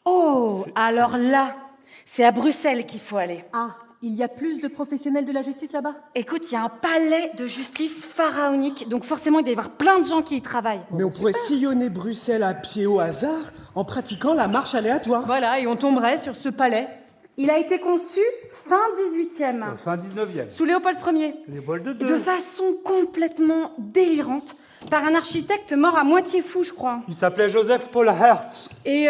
Oh, alors là, c'est à Bruxelles qu'il faut aller. Ah, il y a plus de professionnels de la justice là-bas? Écoute, il y a un palais de justice pharaonique, donc forcément il doit y avoir plein de gens qui y travaillent. Mais on pourrait sillonner Bruxelles à pied au hasard en pratiquant la marche aléatoire. Voilà, et on tomberait sur ce palais. Il a été conçu fin 18e, Fin 19e. sous Léopold Ier, Léopold II. de façon complètement délirante, par un architecte mort à moitié fou, je crois. Il s'appelait Joseph Paul Hertz. Et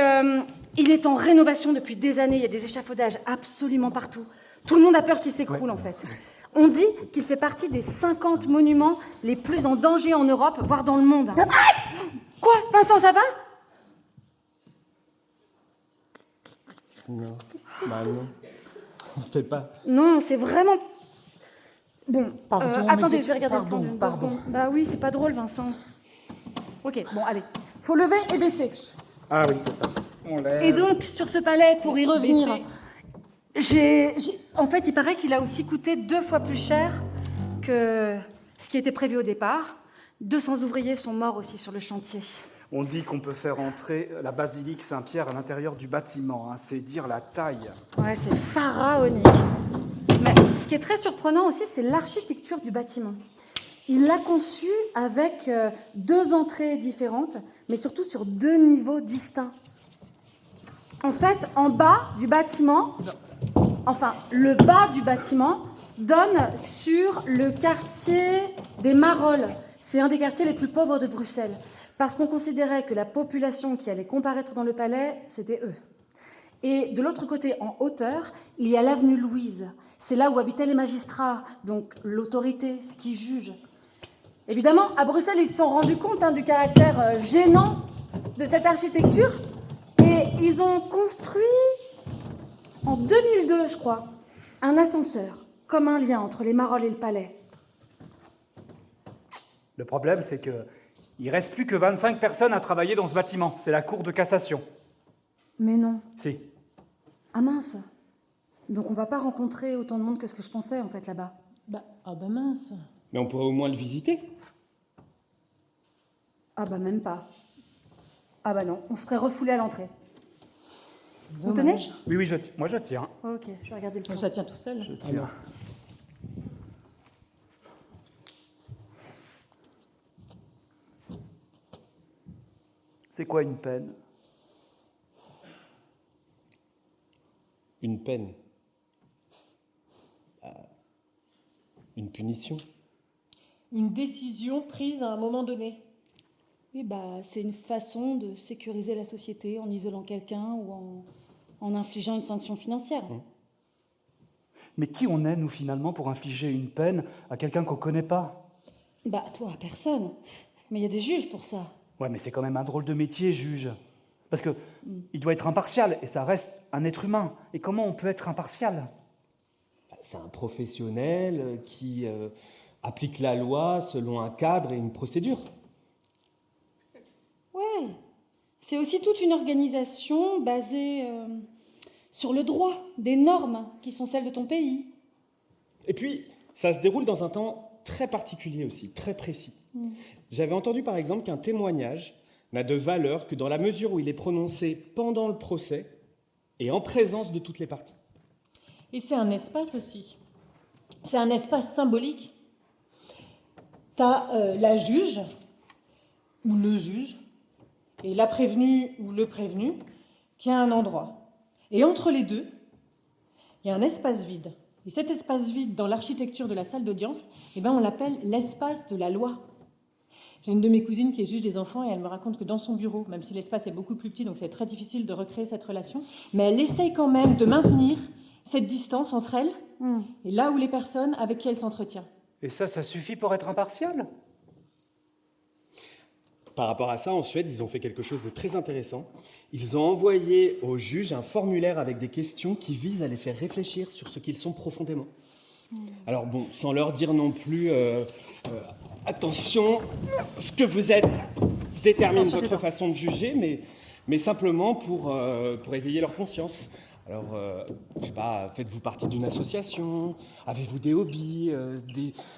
il est en rénovation depuis des années, il y a des échafaudages absolument partout. Tout le monde a peur qu'il s'écroule en fait. On dit qu'il fait partie des 50 monuments les plus en danger en Europe, voire dans le monde. Quoi, Vincent, ça va? Non, bah non, on fait pas. Non, c'est vraiment... Bon, Pardon, attendez, mais je vais regarder pardon, le temps. Deux pardon. secondes. Bah oui, c'est pas drôle, Vincent. Ok, bon, allez. Faut lever et baisser. Ah oui, c'est ça. On lève. Et donc, sur ce palais, pour y revenir, Baisser. en fait, il paraît qu'il a aussi coûté 2 fois plus cher que ce qui était prévu au départ. 200 ouvriers sont morts aussi sur le chantier. On dit qu'on peut faire entrer la basilique Saint-Pierre à l'intérieur du bâtiment. C'est dire la taille. Ouais, c'est pharaonique. Mais ce qui est très surprenant aussi, c'est l'architecture du bâtiment. Il l'a conçu avec 2 entrées différentes, mais surtout sur 2 niveaux distincts. En fait, en bas du bâtiment, enfin, le bas du bâtiment donne sur le quartier des Marolles. C'est un des quartiers les plus pauvres de Bruxelles, parce qu'on considérait que la population qui allait comparaître dans le palais, c'était eux. Et de l'autre côté, en hauteur, il y a l'avenue Louise. C'est là où habitaient les magistrats, donc l'autorité, ce qui juge. Évidemment, à Bruxelles, ils se sont rendus compte du caractère gênant de cette architecture, et ils ont construit, en 2002, je crois, un ascenseur, comme un lien entre les Marolles et le palais. Le problème, c'est qu'il ne reste plus que 25 personnes à travailler dans ce bâtiment. C'est la cour de cassation. Mais non. Si. Ah mince. Donc on va pas rencontrer autant de monde que ce que je pensais, en fait, là-bas. Bah mince. Mais on pourrait au moins le visiter. Ah bah même pas. Ah bah non, on serait refoulé à l'entrée. Vous Dommage. tenez? Oui, moi je tiens. Ok, je vais regarder le plan. Ça tient tout seul. Je tiens. C'est quoi une peine? Une peine. Une punition. Une décision prise à un moment donné. Oui, bah, c'est une façon de sécuriser la société en isolant quelqu'un ou en infligeant une sanction financière. Mais qui on est, nous, finalement, pour infliger une peine à quelqu'un qu'on ne connaît pas? Bah, toi, personne. Mais il y a des juges pour ça. Ouais, mais c'est quand même un drôle de métier, juge. Parce que il doit être impartial, et ça reste un être humain. Et comment on peut être impartial? C'est un professionnel qui applique la loi selon un cadre et une procédure. Ouais. C'est aussi toute une organisation basée sur le droit, des normes qui sont celles de ton pays. Et puis, ça se déroule dans un temps très particulier aussi, très précis. J'avais entendu par exemple qu'un témoignage n'a de valeur que dans la mesure où il est prononcé pendant le procès et en présence de toutes les parties. Et c'est un espace aussi. C'est un espace symbolique. T'as la juge, ou le juge, et la prévenue ou le prévenu, qui a un endroit. Et entre les deux, il y a un espace vide. Et cet espace vide, dans l'architecture de la salle d'audience, on l'appelle l'espace de la loi. J'ai une de mes cousines qui est juge des enfants et elle me raconte que dans son bureau, même si l'espace est beaucoup plus petit, donc c'est très difficile de recréer cette relation, mais elle essaye quand même de maintenir cette distance entre elle et là où les personnes avec qui elle s'entretient. Et ça suffit pour être impartial? Par rapport à ça, en Suède, ils ont fait quelque chose de très intéressant. Ils ont envoyé aux juges un formulaire avec des questions qui visent à les faire réfléchir sur ce qu'ils sont profondément. Alors bon, sans leur dire non plus attention, ce que vous êtes détermine votre façon de juger, mais simplement pour éveiller leur conscience. Alors, je sais pas, faites-vous partie d'une association? Avez-vous des hobbies?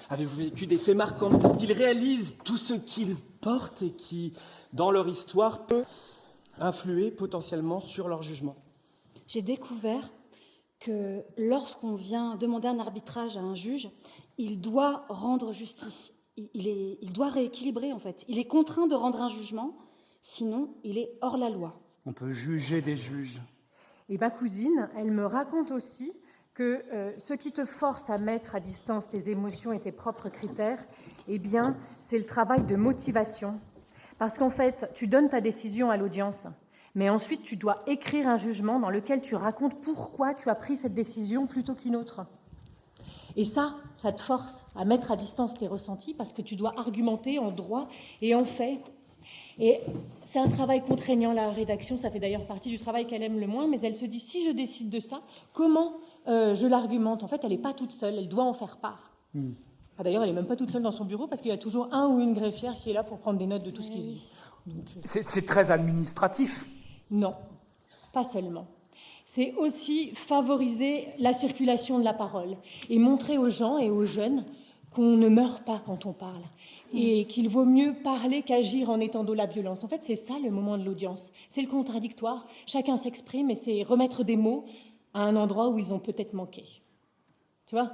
Avez-vous vécu des faits marquants pour qu'ils réalisent tout ce qu'ils portent et qui, dans leur histoire, peut influer potentiellement sur leur jugement. J'ai découvert que lorsqu'on vient demander un arbitrage à un juge, il doit rendre justice. Il doit rééquilibrer, en fait. Il est contraint de rendre un jugement, sinon il est hors la loi. On peut juger des juges. Et ma cousine, elle me raconte aussi que ce qui te force à mettre à distance tes émotions et tes propres critères, eh bien, c'est le travail de motivation. Parce qu'en fait, tu donnes ta décision à l'audience, mais ensuite tu dois écrire un jugement dans lequel tu racontes pourquoi tu as pris cette décision plutôt qu'une autre. Et ça te force à mettre à distance tes ressentis parce que tu dois argumenter en droit et en fait. Et c'est un travail contraignant, la rédaction, ça fait d'ailleurs partie du travail qu'elle aime le moins, mais elle se dit, si je décide de ça, comment je l'argumente? En fait, elle n'est pas toute seule, elle doit en faire part. Ah, d'ailleurs, elle n'est même pas toute seule dans son bureau parce qu'il y a toujours un ou une greffière qui est là pour prendre des notes de tout ce qui se dit. Donc, C'est très administratif. non, pas seulement. C'est aussi favoriser la circulation de la parole et montrer aux gens et aux jeunes qu'on ne meurt pas quand on parle et qu'il vaut mieux parler qu'agir en étendant la violence. En fait, c'est ça le moment de l'audience. C'est le contradictoire. Chacun s'exprime et c'est remettre des mots à un endroit où ils ont peut-être manqué. Tu vois ?